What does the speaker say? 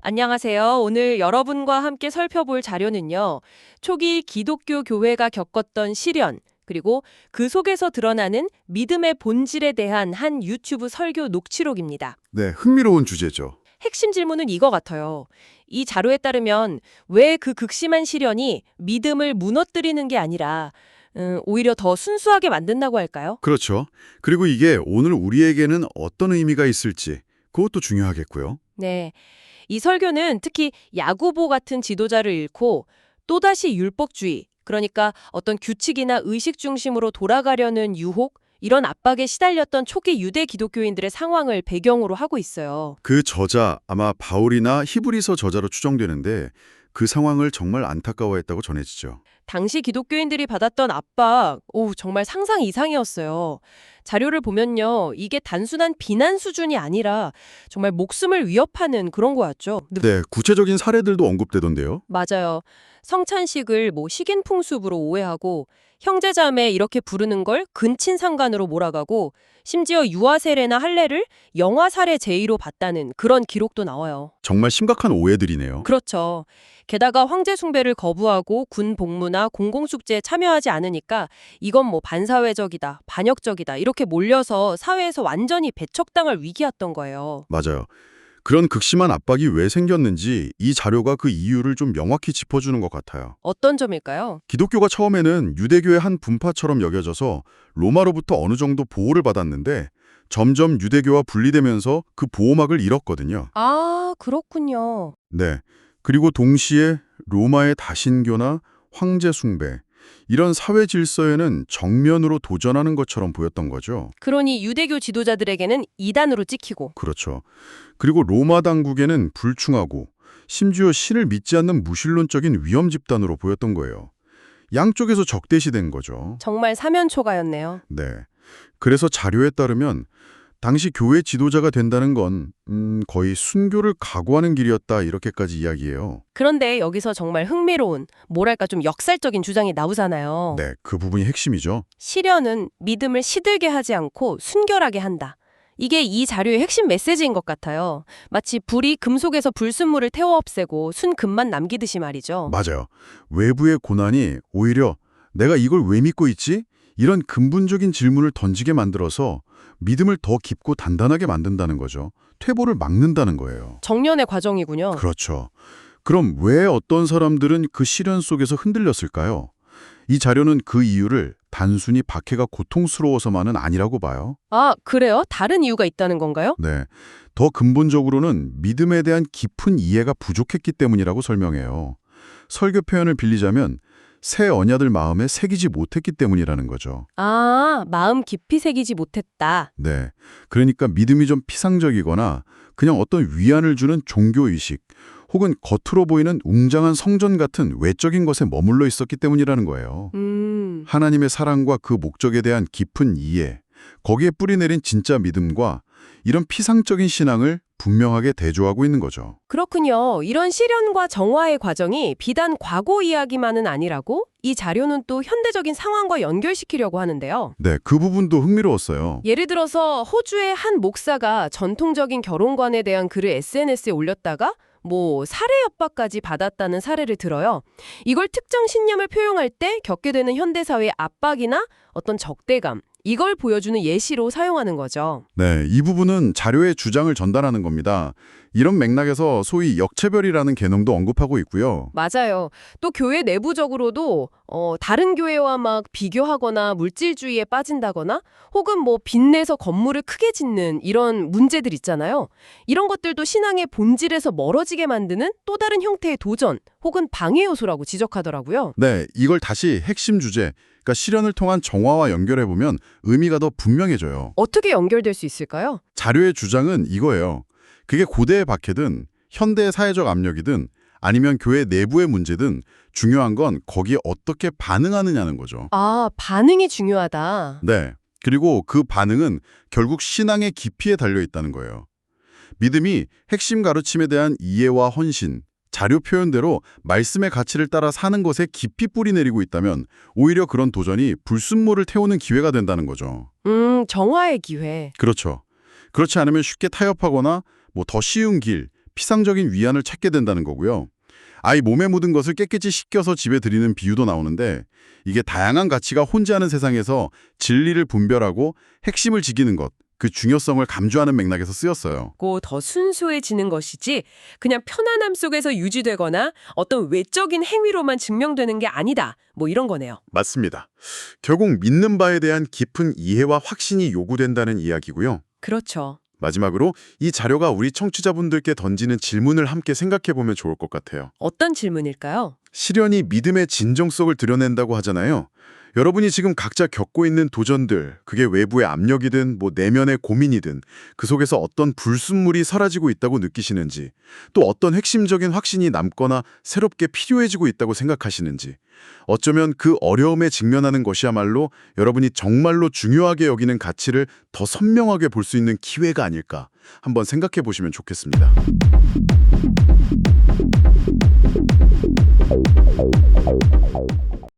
안녕하세요. 오늘 여러분과 함께 살펴볼 자료는요. 초기 기독교 교회가 겪었던 시련, 그리고 그 속에서 드러나는 믿음의 본질에 대한 한 유튜브 설교 녹취록입니다. 네, 흥미로운 주제죠. 핵심 질문은 이거 같아요. 이 자료에 따르면 왜 그 극심한 시련이 믿음을 무너뜨리는 게 아니라 오히려 더 순수하게 만든다고 할까요? 그렇죠. 그리고 이게 오늘 우리에게는 어떤 의미가 있을지 그것도 중요하겠고요. 네. 이 설교는 특히 야고보 같은 지도자를 잃고 또다시 율법주의, 그러니까 어떤 규칙이나 의식 중심으로 돌아가려는 유혹, 이런 압박에 시달렸던 초기 유대 기독교인들의 상황을 배경으로 하고 있어요. 그 저자 아마 바울이나 히브리서 저자로 추정되는데 그 상황을 정말 안타까워했다고 전해지죠. 당시 기독교인들이 받았던 압박, 정말 상상 이상이었어요. 자료를 보면요, 이게 단순한 비난 수준이 아니라 정말 목숨을 위협하는 그런 거였죠. 네, 구체적인 사례들도 언급되던데요. 맞아요. 성찬식을 식인 풍습으로 오해하고 형제자매 이렇게 부르는 걸 근친상간으로 몰아가고 심지어 유아 세례나 할례를 영아 살해 제의로 봤다는 그런 기록도 나와요. 정말 심각한 오해들이네요. 그렇죠. 게다가 황제 숭배를 거부하고 군 복무나 공공축제에 참여하지 않으니까 이건 반사회적이다, 반역적이다 이렇게 몰려서 사회에서 완전히 배척당할 위기였던 거예요. 맞아요. 그런 극심한 압박이 왜 생겼는지 이 자료가 그 이유를 좀 명확히 짚어주는 것 같아요. 어떤 점일까요? 기독교가 처음에는 유대교의 한 분파처럼 여겨져서 로마로부터 어느 정도 보호를 받았는데 점점 유대교와 분리되면서 그 보호막을 잃었거든요. 아, 그렇군요. 네. 그리고 동시에 로마의 다신교나 황제 숭배, 이런 사회 질서에는 정면으로 도전하는 것처럼 보였던 거죠. 그러니 유대교 지도자들에게는 이단으로 찍히고 그렇죠. 그리고 로마 당국에는 불충하고 심지어 신을 믿지 않는 무신론적인 위험 집단으로 보였던 거예요. 양쪽에서 적대시된 거죠. 정말 사면초가였네요. 네. 그래서 자료에 따르면 당시 교회 지도자가 된다는 건 거의 순교를 각오하는 길이었다 이렇게까지 이야기해요. 그런데 여기서 정말 흥미로운, 뭐랄까 좀 역살적인 주장이 나오잖아요. 네, 그 부분이 핵심이죠. 시련은 믿음을 시들게 하지 않고 순결하게 한다. 이게 이 자료의 핵심 메시지인 것 같아요. 마치 불이 금속에서 불순물을 태워 없애고 순금만 남기듯이 말이죠. 맞아요. 외부의 고난이 오히려 내가 이걸 왜 믿고 있지? 이런 근본적인 질문을 던지게 만들어서 믿음을 더 깊고 단단하게 만든다는 거죠. 퇴보를 막는다는 거예요. 정년의 과정이군요. 그렇죠. 그럼 왜 어떤 사람들은 그 시련 속에서 흔들렸을까요? 이 자료는 그 이유를 단순히 박해가 고통스러워서만은 아니라고 봐요. 아, 그래요? 다른 이유가 있다는 건가요? 네. 더 근본적으로는 믿음에 대한 깊은 이해가 부족했기 때문이라고 설명해요. 설교 표현을 빌리자면 새 언야들 마음에 새기지 못했기 때문이라는 거죠. 아, 마음 깊이 새기지 못했다. 네. 그러니까 믿음이 좀 피상적이거나 그냥 어떤 위안을 주는 종교의식 혹은 겉으로 보이는 웅장한 성전 같은 외적인 것에 머물러 있었기 때문이라는 거예요. 하나님의 사랑과 그 목적에 대한 깊은 이해, 거기에 뿌리내린 진짜 믿음과 이런 피상적인 신앙을 분명하게 대조하고 있는 거죠. 그렇군요. 이런 시련과 정화의 과정이 비단 과거 이야기만은 아니라고 이 자료는 또 현대적인 상황과 연결시키려고 하는데요. 네, 그 부분도 흥미로웠어요. 예를 들어서 호주의 한 목사가 전통적인 결혼관에 대한 글을 SNS에 올렸다가 살해 협박까지 받았다는 사례를 들어요. 이걸 특정 신념을 표현할 때 겪게 되는 현대사회의 압박이나 어떤 적대감, 이걸 보여주는 예시로 사용하는 거죠. 네, 이 부분은 자료의 주장을 전달하는 겁니다. 이런 맥락에서 소위 역체별이라는 개념도 언급하고 있고요. 맞아요. 또 교회 내부적으로도 다른 교회와 막 비교하거나 물질주의에 빠진다거나 혹은 빚내서 건물을 크게 짓는 이런 문제들 있잖아요. 이런 것들도 신앙의 본질에서 멀어지게 만드는 또 다른 형태의 도전 혹은 방해 요소라고 지적하더라고요. 네, 이걸 다시 핵심 주제, 그러니까 시련을 통한 정화와 연결해보면 의미가 더 분명해져요. 어떻게 연결될 수 있을까요? 자료의 주장은 이거예요. 그게 고대의 박해든 현대의 사회적 압력이든 아니면 교회 내부의 문제든 중요한 건 거기에 어떻게 반응하느냐는 거죠. 아, 반응이 중요하다. 네. 그리고 그 반응은 결국 신앙의 깊이에 달려 있다는 거예요. 믿음이 핵심 가르침에 대한 이해와 헌신, 자료 표현대로 말씀의 가치를 따라 사는 것에 깊이 뿌리 내리고 있다면 오히려 그런 도전이 불순물을 태우는 기회가 된다는 거죠. 정화의 기회. 그렇죠. 그렇지 않으면 쉽게 타협하거나 뭐 더 쉬운 길, 피상적인 위안을 찾게 된다는 거고요. 아이 몸에 묻은 것을 깨끗이 씻겨서 집에 들이는 비유도 나오는데 이게 다양한 가치가 혼재하는 세상에서 진리를 분별하고 핵심을 지키는 것, 그 중요성을 강조하는 맥락에서 쓰였어요. 더 순수해지는 것이지 그냥 편안함 속에서 유지되거나 어떤 외적인 행위로만 증명되는 게 아니다. 뭐 이런 거네요. 맞습니다. 결국 믿는 바에 대한 깊은 이해와 확신이 요구된다는 이야기고요. 그렇죠. 마지막으로 이 자료가 우리 청취자분들께 던지는 질문을 함께 생각해보면 좋을 것 같아요. 어떤 질문일까요? 시련이 믿음의 진정성을 드러낸다고 하잖아요. 여러분이 지금 각자 겪고 있는 도전들, 그게 외부의 압력이든 뭐 내면의 고민이든 그 속에서 어떤 불순물이 사라지고 있다고 느끼시는지, 또 어떤 핵심적인 확신이 남거나 새롭게 필요해지고 있다고 생각하시는지, 어쩌면 그 어려움에 직면하는 것이야말로 여러분이 정말로 중요하게 여기는 가치를 더 선명하게 볼 수 있는 기회가 아닐까 한번 생각해 보시면 좋겠습니다.